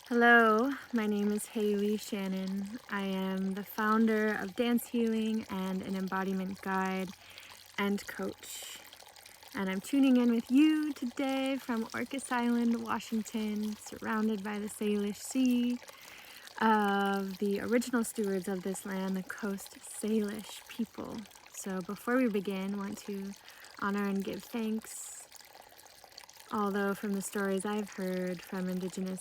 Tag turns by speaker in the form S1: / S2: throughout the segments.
S1: Hello, my name is Haley Shannon. I am the founder of Dance Healing and an embodiment guide and coach. And I'm tuning in with you today from Orcas Island, Washington, surrounded by the Salish Sea, of the original stewards of this land, the Coast Salish people. So before we begin, I want to honor and give thanks, although from the stories I've heard from Indigenous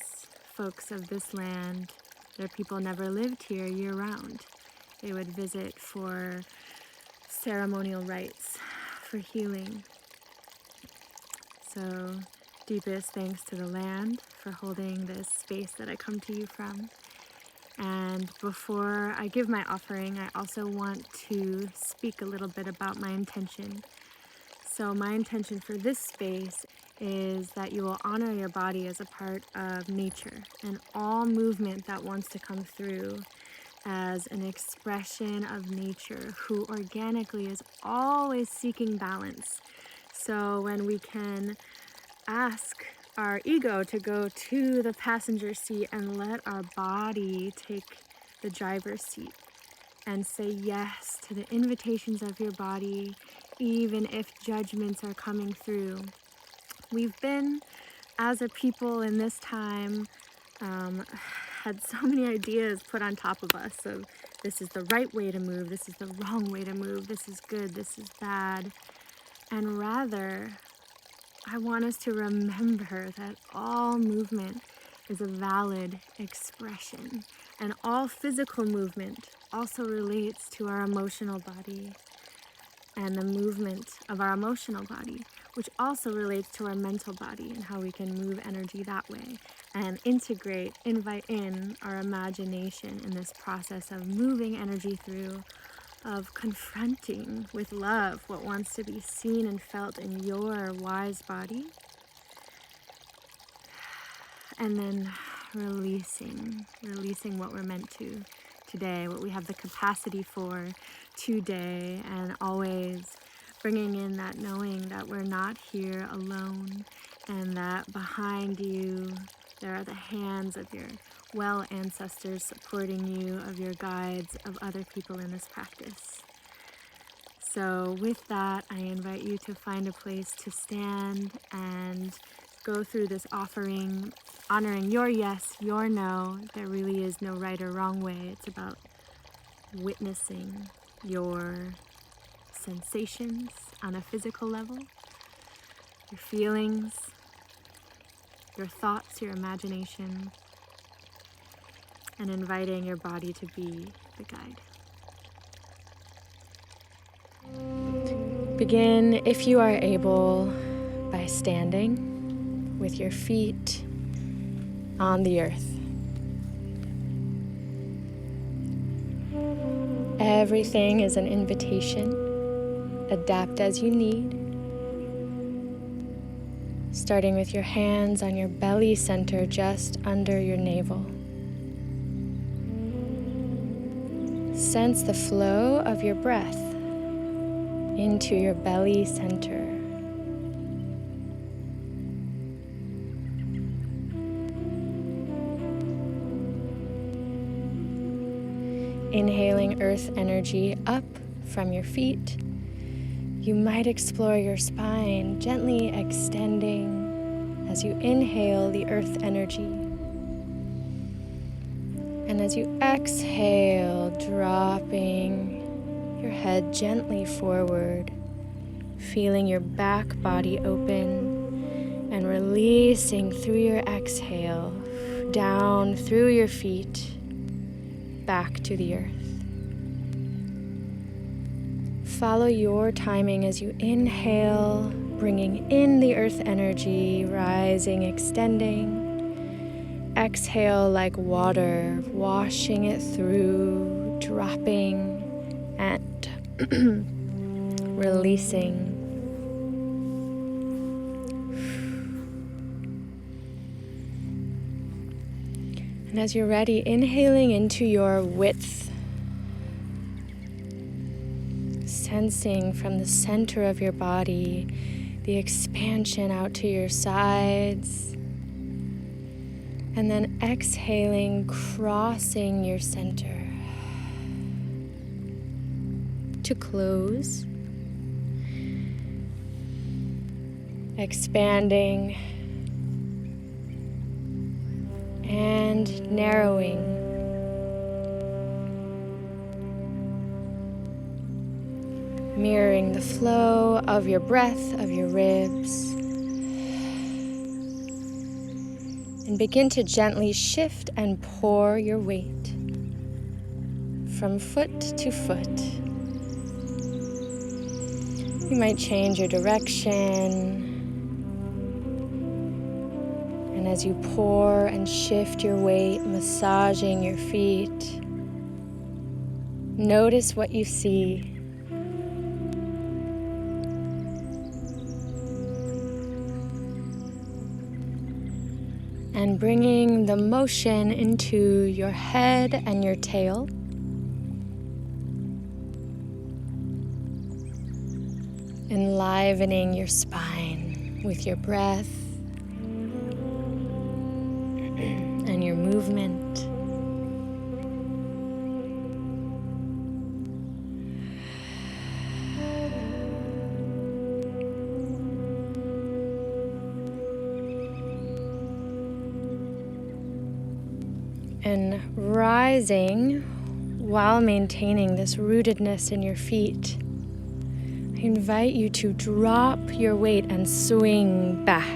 S1: folks of this land, their people never lived here year-round. They would visit for ceremonial rites, for healing. So deepest thanks to the land for holding this space that I come to you from. And before I give my offering, I also want to speak a little bit about my intention. So my intention for this space is that you will honor your body as a part of nature and all movement that wants to come through as an expression of nature who organically is always seeking balance. So when we can ask our ego to go to the passenger seat and let our body take the driver's seat and say yes to the invitations of your body, even if judgments are coming through. We've been, as a people in this time, had so many ideas put on top of us of this is the right way to move, this is the wrong way to move, this is good, this is bad. And rather, I want us to remember that all movement is a valid expression, and all physical movement also relates to our emotional body and the movement of our emotional body, which also relates to our mental body and how we can move energy that way and invite in our imagination in this process of moving energy through, of confronting with love what wants to be seen and felt in your wise body, and then releasing what we're meant to today, what we have the capacity for today, and always bringing in that knowing that we're not here alone and that behind you there are the hands of your well ancestors supporting you, of your guides, of other people in this practice. So with that, I invite you to find a place to stand and go through this offering, honoring your yes, your no. There really is no right or wrong way. It's about witnessing your sensations on a physical level, your feelings, your thoughts, your imagination, and inviting your body to be the guide. Begin, if you are able, by standing with your feet on the earth. Everything is an invitation. Adapt as you need. Starting with your hands on your belly center just under your navel. Sense the flow of your breath into your belly center. Inhaling earth energy up from your feet. You might explore your spine, gently extending as you inhale the earth energy. And as you exhale, dropping your head gently forward, feeling your back body open and releasing through your exhale, down through your feet, back to the earth. Follow your timing as you inhale, bringing in the earth energy, rising, extending. Exhale like water, washing it through, dropping and releasing. And as you're ready, inhaling into your width, sensing from the center of your body the expansion out to your sides, And then exhaling, crossing your center to close. Expanding and narrowing. Mirroring the flow of your breath, of your ribs. And begin to gently shift and pour your weight from foot to foot. You might change your direction. And as you pour and shift your weight, massaging your feet, notice what you see. And bringing the motion into your head and your tail. Enlivening your spine with your breath and your movement. And rising while maintaining this rootedness in your feet. I invite you to drop your weight and swing back.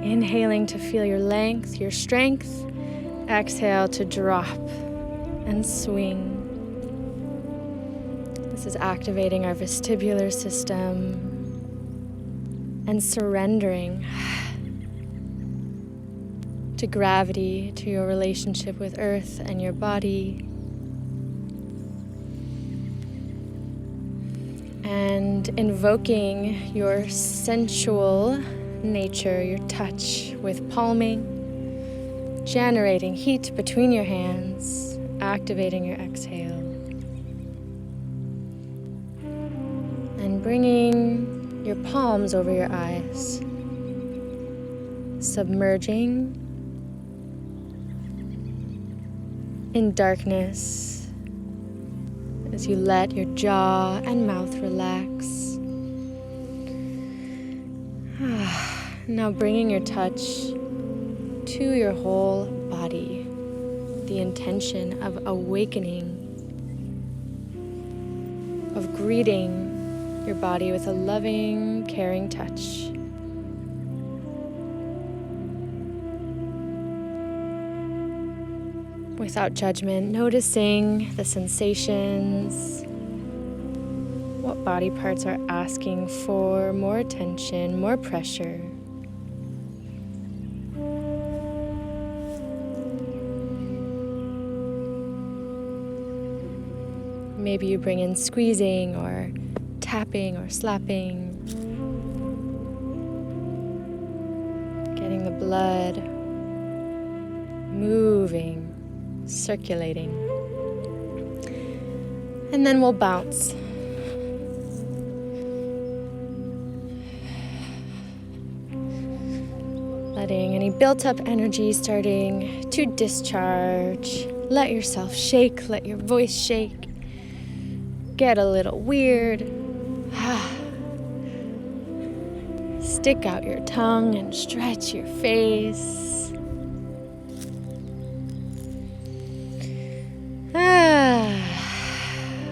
S1: Inhaling to feel your length, your strength. Exhale to drop and swing. This is activating our vestibular system and surrendering to gravity, to your relationship with earth and your body. And invoking your sensual nature, your touch with palming, generating heat between your hands, activating your exhale. And bringing your palms over your eyes, submerging in darkness as you let your jaw and mouth relax. Now bringing your touch to your whole body, the intention of awakening, of greeting your body with a loving, caring touch. Without judgment, noticing the sensations, what body parts are asking for more attention, more pressure. Maybe you bring in squeezing or tapping or slapping, getting the blood moving, circulating. And then we'll bounce. Letting any built up energy starting to discharge. Let yourself shake, let your voice shake. Get a little weird. Stick out your tongue and stretch your face.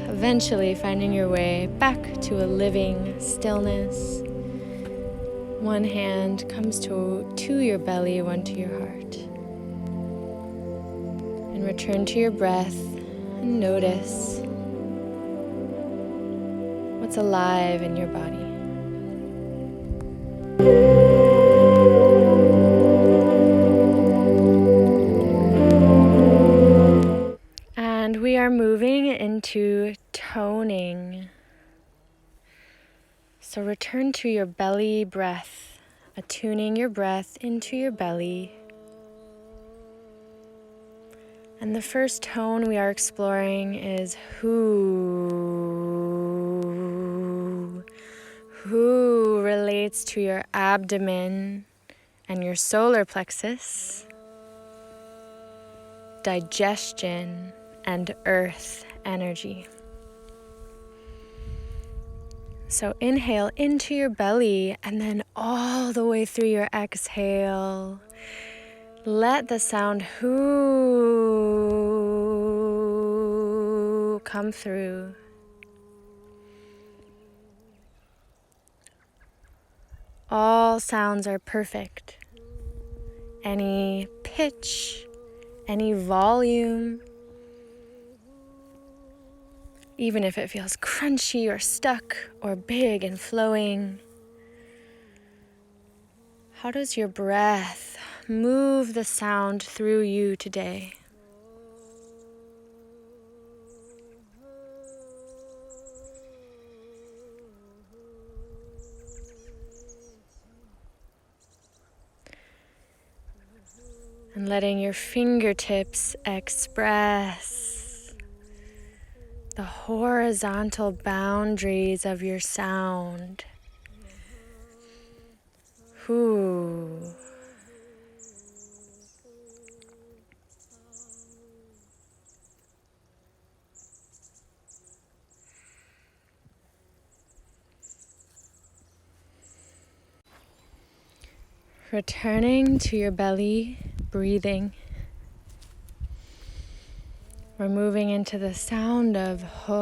S1: Eventually finding your way back to a living stillness. One hand comes to your belly, one to your heart. And return to your breath and notice what's alive in your body. And we are moving into toning. So return to your belly breath, attuning your breath into your belly. And the first tone we are exploring is who relates to your abdomen and your solar plexus, digestion, and earth energy. So inhale into your belly and then all the way through your exhale. Let the sound whoo come through. All sounds are perfect. Any pitch, any volume, even if it feels crunchy or stuck or big and flowing. How does your breath move the sound through you today? And letting your fingertips express the horizontal boundaries of your sound. Whoo. Returning to your belly, breathing. We're moving into the sound of ho,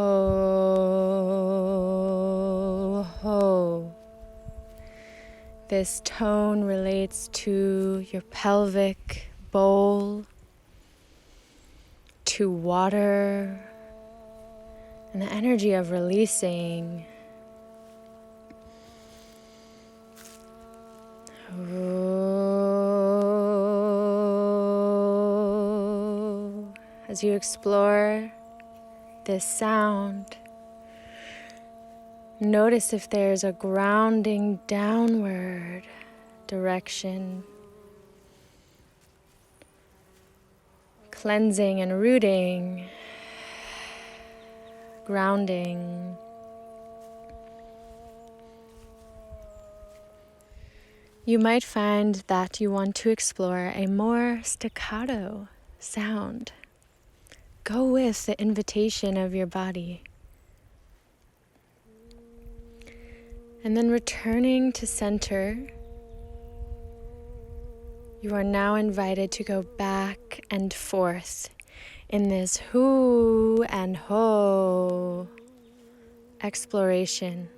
S1: ho. This tone relates to your pelvic bowl, to water, and the energy of releasing. As you explore this sound, notice if there's a grounding downward direction, cleansing and rooting, grounding. You might find that you want to explore a more staccato sound. Go with the invitation of your body. And then returning to center, you are now invited to go back and forth in this who and ho exploration.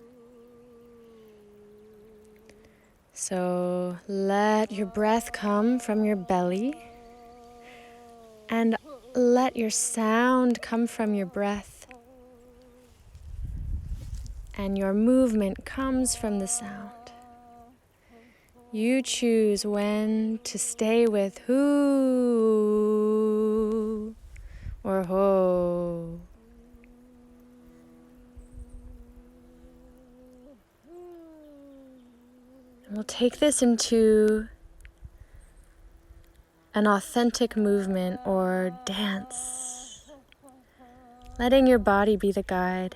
S1: So let your breath come from your belly and let your sound come from your breath. And your movement comes from the sound. You choose when to stay with who or ho. And we'll take this into an authentic movement or dance, letting your body be the guide.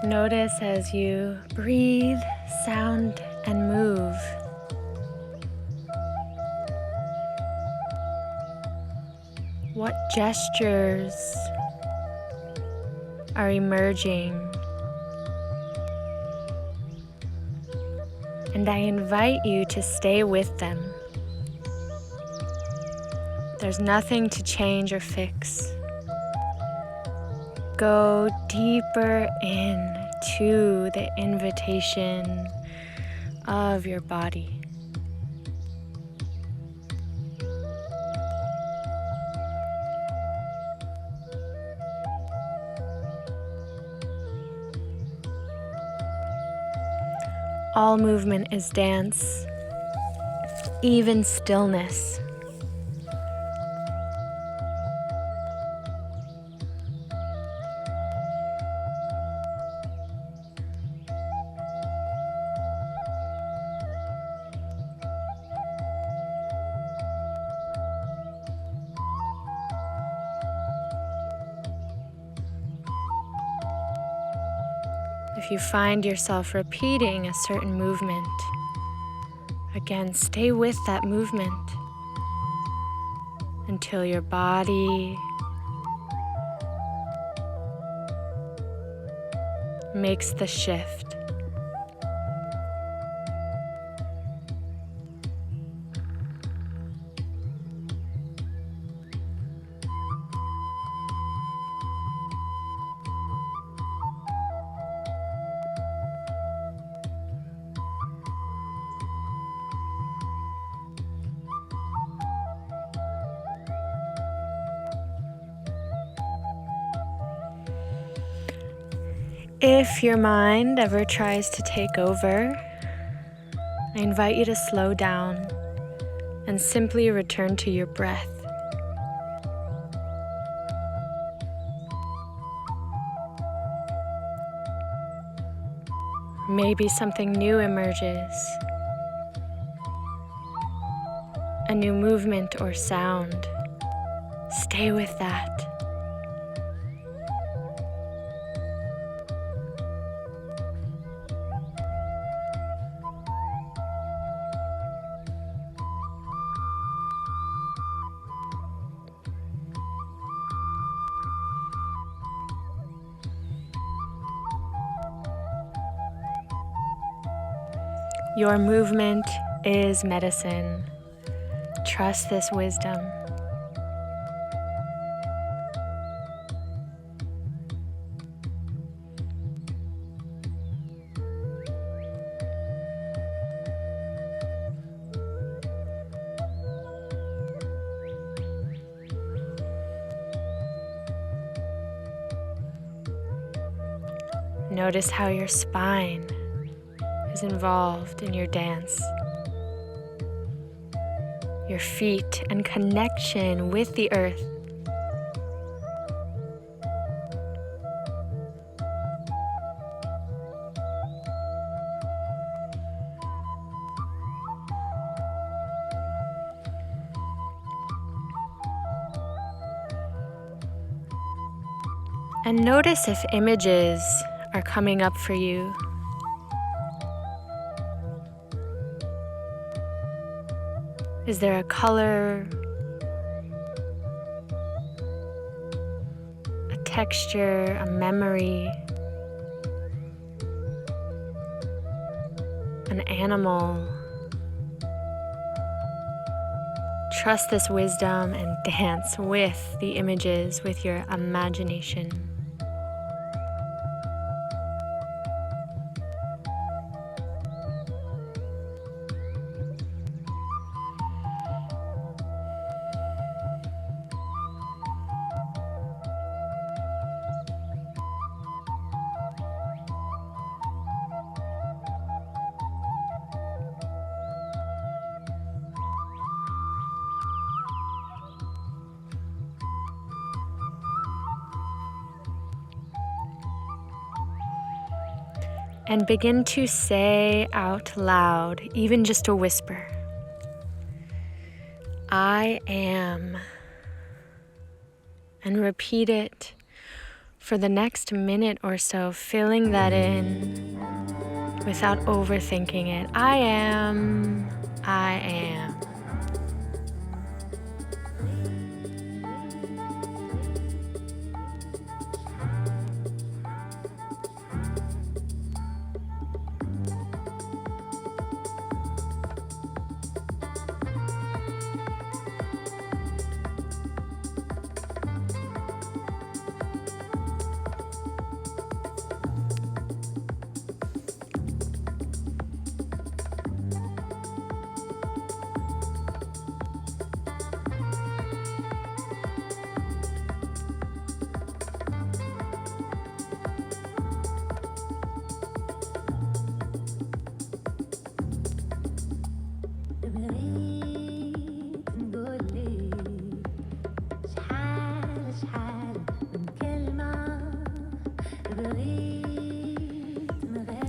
S1: Notice as you breathe, sound, and move. What gestures are emerging? And I invite you to stay with them. There's nothing to change or fix. Go deeper into the invitation of your body. All movement is dance, even stillness. If you find yourself repeating a certain movement, again, stay with that movement until your body makes the shift. If your mind ever tries to take over, I invite you to slow down and simply return to your breath. Maybe something new emerges, a new movement or sound. Stay with that. Your movement is medicine. Trust this wisdom. Notice how your spine is involved in your dance. Your feet and connection with the earth. And notice if images are coming up for you. Is there a color, a texture, a memory, an animal? Trust this wisdom and dance with the images, with your imagination. And begin to say out loud, even just a whisper, I am. And repeat it for the next minute or so, filling that in without overthinking it. I am, I am.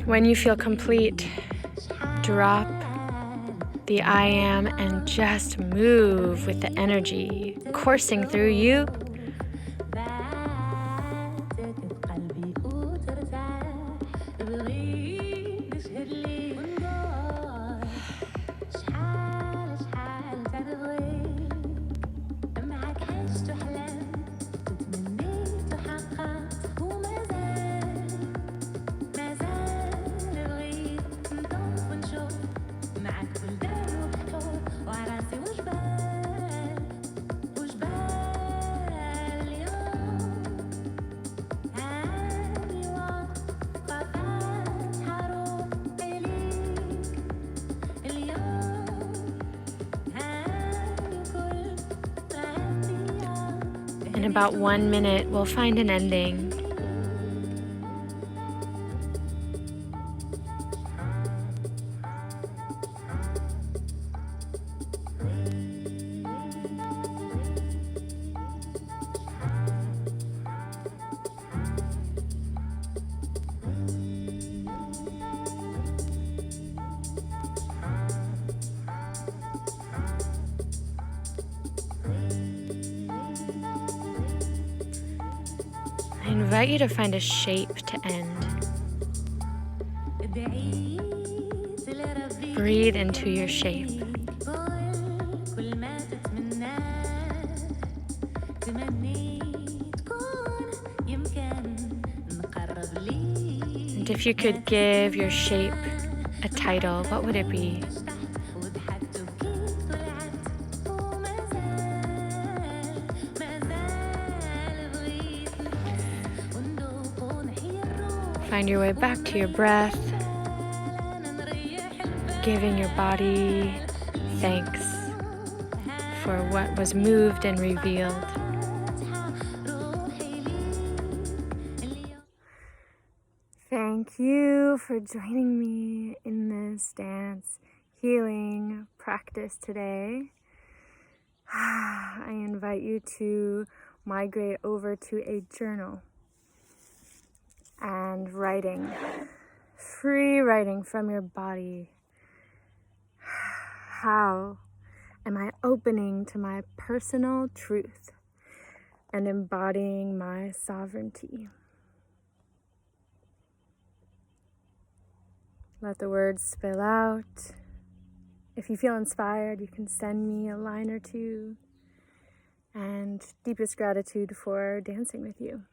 S1: When you feel complete, drop the I am and just move with the energy coursing through you. In about 1 minute, we'll find an ending. I invite you to find a shape to end. Breathe into your shape. And if you could give your shape a title, what would it be? Find your way back to your breath, giving your body thanks for what was moved and revealed. Thank you for joining me in this dance healing practice today. I invite you to migrate over to a journal and writing, free writing from your body. How am I opening to my personal truth and embodying my sovereignty? Let the words spill out. If you feel inspired, you can send me a line or two. And deepest gratitude for dancing with you.